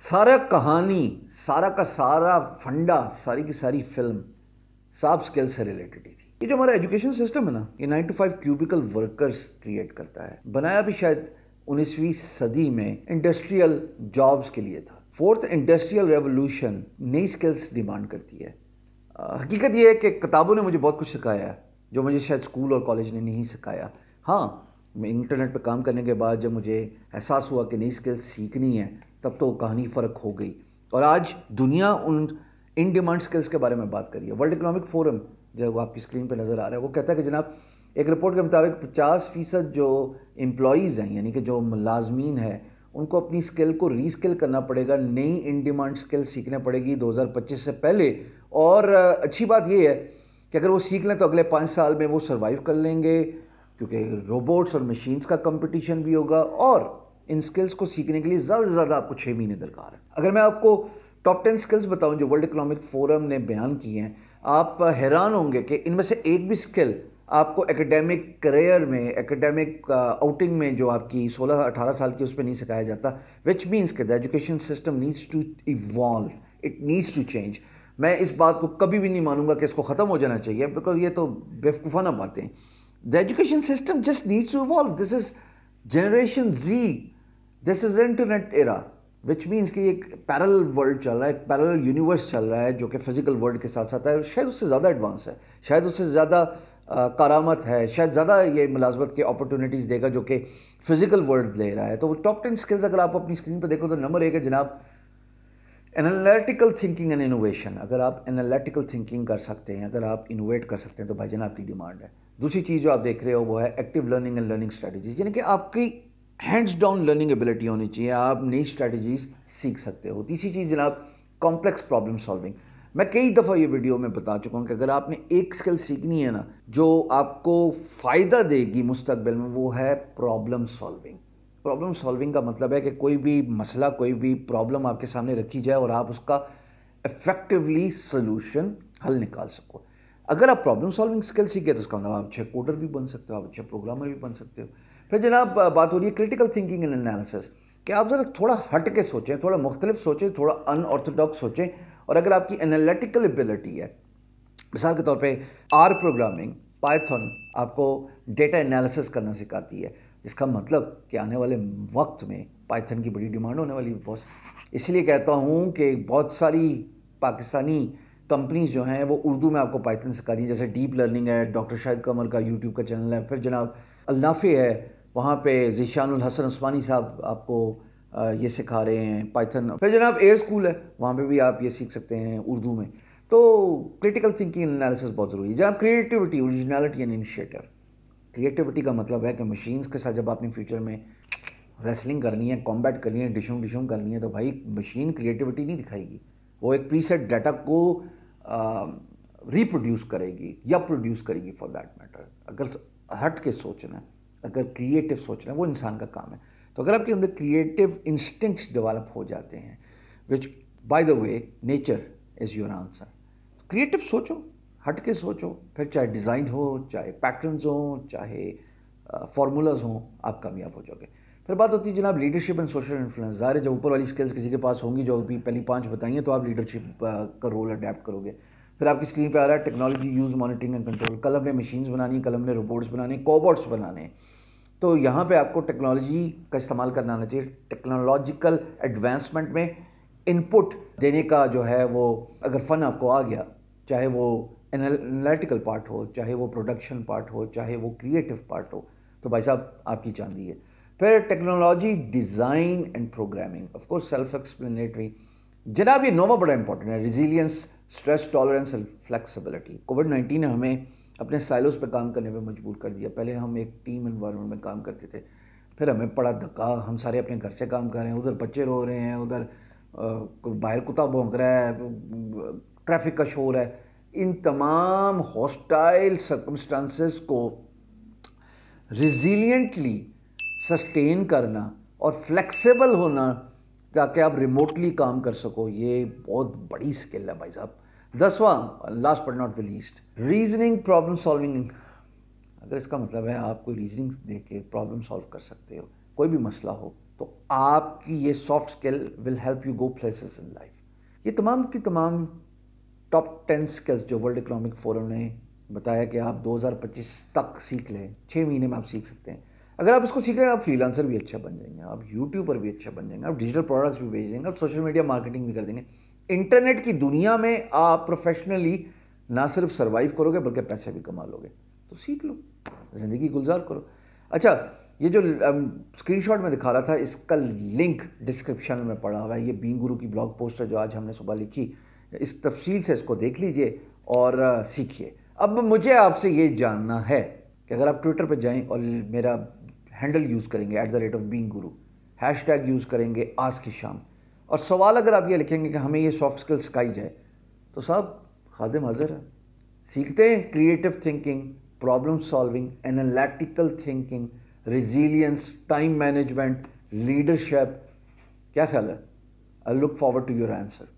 सारा कहानी, सारा का सारा फंडा, सारी की सारी फिल्म सॉफ्ट स्किल्स से रिलेटेड ही थी। ये जो हमारा एजुकेशन सिस्टम है ना, ये 9 to 5 क्यूबिकल वर्कर्स क्रिएट करता है। बनाया भी शायद 19वीं सदी में इंडस्ट्रियल जॉब्स के लिए था। फोर्थ इंडस्ट्रियल रेवोल्यूशन नई स्किल्स डिमांड करती है। हकीकत ये है कि किताबों ने मुझे बहुत कुछ सिखाया है जो मुझे शायद स्कूल और कॉलेज ने नहीं सिखाया। हाँ, मैं इंटरनेट पर काम करने के बाद जब मुझे एहसास हुआ कि नई स्किल्स सीखनी है, तब तो कहानी फ़र्क हो गई। और आज दुनिया उन इन डिमांड स्किल्स के बारे में बात करी है। वर्ल्ड इकोनॉमिक फोरम, जो आपकी स्क्रीन पे नज़र आ रहा है, वो कहता है कि जनाब एक रिपोर्ट के मुताबिक 50% जो एम्प्लॉयज़ हैं, यानी कि जो मुलाजमीन है, उनको अपनी स्किल को रीस्किल करना पड़ेगा, नई इन डिमांड स्किल सीखना पड़ेगी 2025 से पहले। और अच्छी बात यह है कि अगर वो सीख लें तो अगले 5 साल में वो सर्वाइव कर लेंगे, क्योंकि रोबोट्स और मशीन्स का कंपटीशन भी होगा। और इन स्किल्स को सीखने के लिए ज़्यादा से ज़्यादा आपको 6 महीने दरकार है। अगर मैं आपको टॉप 10 स्किल्स बताऊं जो वर्ल्ड इकोनॉमिक फोरम ने बयान की हैं, आप हैरान होंगे कि इनमें से एक भी स्किल आपको एकेडमिक करियर में, एकेडमिक आउटिंग में जो आपकी 16-18 साल की, उस पर नहीं सिखाया जाता। विच मीन्स कि the education system needs to evolve, it needs to change. मैं इस बात को कभी भी नहीं मानूंगा कि इसको ख़त्म हो जाना चाहिए, बिकॉज ये तो बेवकूफ़ाना बातें। The education system just needs to evolve. This is generation Z, this is internet era, which means कि एक पैरेलल वर्ल्ड चल रहा है, एक पैरेलल यूनिवर्स चल रहा है जो कि फिजिकल वर्ल्ड के साथ साथ है। शायद उससे ज़्यादा एडवांस है, शायद उससे ज़्यादा करामत है, शायद ज़्यादा ये मुलाजमत के अपॉर्चुनिटीज़ देगा जो कि फिजिकल वर्ल्ड ले रहा है। तो टॉप 10 स्किल्स अगर आप अपनी स्क्रीन पर देखो तो नंबर 1 है जनाब एनालिटिकल थिंकिंग एंड इनोवेशन। अगर आप एनालिटिकल थिंकिंग कर सकते हैं, अगर आप इनोवेट कर सकते हैं, तो भाईजान आपकी डिमांड है। दूसरी चीज़ जो आप देख रहे हो वो है active learning and learning strategies, यानी कि आपकी हैंड्स डाउन लर्निंग एबिलिटी होनी चाहिए, आप नई स्ट्रेटजीज सीख सकते हो। तीसरी चीज़ जनाब कॉम्प्लेक्स प्रॉब्लम सॉल्विंग। मैं कई दफ़ा ये वीडियो में बता चुका हूँ कि अगर आपने एक स्किल सीखनी है ना जो आपको फ़ायदा देगी मुस्तकबिल में, वो है प्रॉब्लम सॉल्विंग। प्रॉब्लम सॉल्विंग का मतलब है कि कोई भी मसला, कोई भी प्रॉब्लम आपके सामने रखी जाए और आप उसका इफेक्टिवली सोल्यूशन हल निकाल सको। अगर आप प्रॉब्लम सॉल्विंग स्किल सीखे तो उसका मतलब आप अच्छे कोडर भी बन सकते हो, आप अच्छे प्रोग्रामर भी बन सकते हो। फिर जनाब बात हो रही है क्रिटिकल थिंकिंग एंड एनालिसिस, कि आप ज़रा थोड़ा हट के सोचें, थोड़ा मुख्तलिफ सोचें, थोड़ा अनऑर्थोडॉक्स सोचें। और अगर आपकी एनालिटिकल एबिलिटी है, मिसाल के तौर पे आर प्रोग्रामिंग, पाइथन आपको डेटा एनालिसिस करना सिखाती है, इसका मतलब कि आने वाले वक्त में पाइथन की बड़ी डिमांड होने वाली है बॉस। इसलिए कहता हूँ कि बहुत सारी पाकिस्तानी कंपनीज जो हैं वो उर्दू में आपको पाइथन सिखा रही हैं, जैसे डीप लर्निंग है, डॉक्टर शाहिद कमर का यूट्यूब का चैनल है। फिर जनाब अल्नाफे है, वहाँ पे ज़ीशानुल हसन उस्मानी साहब आपको ये सिखा रहे हैं पाइथन। फिर जनाब एयर स्कूल है, वहाँ पे भी आप ये सीख सकते हैं उर्दू में। तो क्रिटिकल थिंकिंग एनालिसिस बहुत ज़रूरी है जनाब। Creativity, originality and initiative. Creativity का मतलब है कि मशीन्स के साथ जब आपने फ्यूचर में रेसलिंग करनी है, कॉम्बैट करनी है, डिशुम करनी है, तो भाई मशीन क्रिएटिविटी नहीं दिखाएगी, वो एक प्रीसेट डाटा को रिप्रोड्यूस करेगी या प्रोड्यूस करेगी फॉर दैट मैटर। अगर हट के सोचना है, अगर क्रिएटिव सोचना है, वो इंसान का काम है। तो अगर आपके अंदर क्रिएटिव इंस्टिंक्ट्स डेवलप हो जाते हैं, विच by the way nature is your answer. Creative सोचो, हट के सोचो, फिर चाहे डिज़ाइन हो, चाहे पैटर्न्स हो, चाहे फार्मूलाज हों, आप कामयाब हो जाओगे। फिर बात होती है जनाब लीडरशिप एंड सोशल इन्फ्लुएंस। ज़ाहिर है जब ऊपर वाली स्किल्स किसी के पास होंगी, जो अभी पहली 5 बताई हैं, तो आप लीडरशिप का रोल अडेप्ट करोगे। फिर आपकी स्क्रीन पे आ रहा है technology use, monitoring and control. कल हमने मशीन्स बनानी, कल हमने रोबोट्स बनाने, कोबॉट्स बनाने। तो यहाँ पे आपको टेक्नोलॉजी का इस्तेमाल करना आना चाहिए। टेक्नोलॉजिकल एडवांसमेंट में इनपुट देने का जो है वो अगर फ़न आपको आ गया, चाहे वो एनालिटिकल पार्ट हो, चाहे वो प्रोडक्शन पार्ट हो, चाहे वो क्रिएटिव पार्ट हो, तो भाई साहब आपकी चांदी है। फिर technology design and programming, of course self explanatory. जनाब ये नोवा बड़ा इंपॉर्टेंट है, resilience, stress tolerance and flexibility. कोविड-19 ने हमें अपने साइलोस पे काम करने पे मजबूर कर दिया। पहले हम एक टीम एनवायरनमेंट में काम करते थे, फिर हमें पड़ा धक्का, हम सारे अपने घर से काम कर रहे हैं, उधर बच्चे रो रहे हैं, उधर बाहर कुत्ता भौंक रहा है, ट्रैफिक का शोर है। इन तमाम हॉस्टाइल सर्कमस्टांसेस को रिजिलियंटली सस्टेन करना और फ्लेक्सिबल होना ताकि आप रिमोटली काम कर सको, ये बहुत बड़ी स्किल है भाई साहब। 10वां, last but not the least, reasoning problem solving. अगर इसका मतलब है आप कोई रीजनिंग देख के प्रॉब्लम सॉल्व कर सकते हो, कोई भी मसला हो, तो आपकी ये soft skill will help you go places in life. ये तमाम की तमाम टॉप 10 स्किल्स जो वर्ल्ड इकोनॉमिक फोरम ने बताया कि आप 2025 तक सीख लें, 6 महीने में आप सीख सकते हैं। अगर आप इसको सीख लें, आप फ्रीलांसर भी अच्छा बन जाएंगे, आप यूट्यूबर भी अच्छा बन जाएंगे, आप डिजिटल प्रोडक्ट्स भी बेच देंगे, आप सोशल मीडिया मार्केटिंग भी कर देंगे। इंटरनेट की दुनिया में आप प्रोफेशनली ना सिर्फ सर्वाइव करोगे बल्कि पैसे भी कमा लोगे। तो सीख लो, ज़िंदगी गुलजार करो। अच्छा, ये जो स्क्रीनशॉट में दिखा रहा था, इसका लिंक डिस्क्रिप्शन में पड़ा हुआ है। ये बीइंग गुरु की ब्लॉग पोस्ट है जो आज हमने सुबह लिखी। इस तफसील से इसको देख लीजिए और सीखिए। अब मुझे आपसे ये जानना है कि अगर आप ट्विटर पर जाएं और मेरा हैंडल यूज़ करेंगे @beinguru, हैशटैग यूज़ करेंगे आज की शाम, और सवाल अगर आप ये लिखेंगे कि हमें ये सॉफ्ट स्किल सिखाई जाए, तो साहब खादिम हाजिर है। सीखते हैं creative thinking, problem solving, analytical thinking, resilience, time management, leadership. क्या ख्याल है? I look forward to your answer.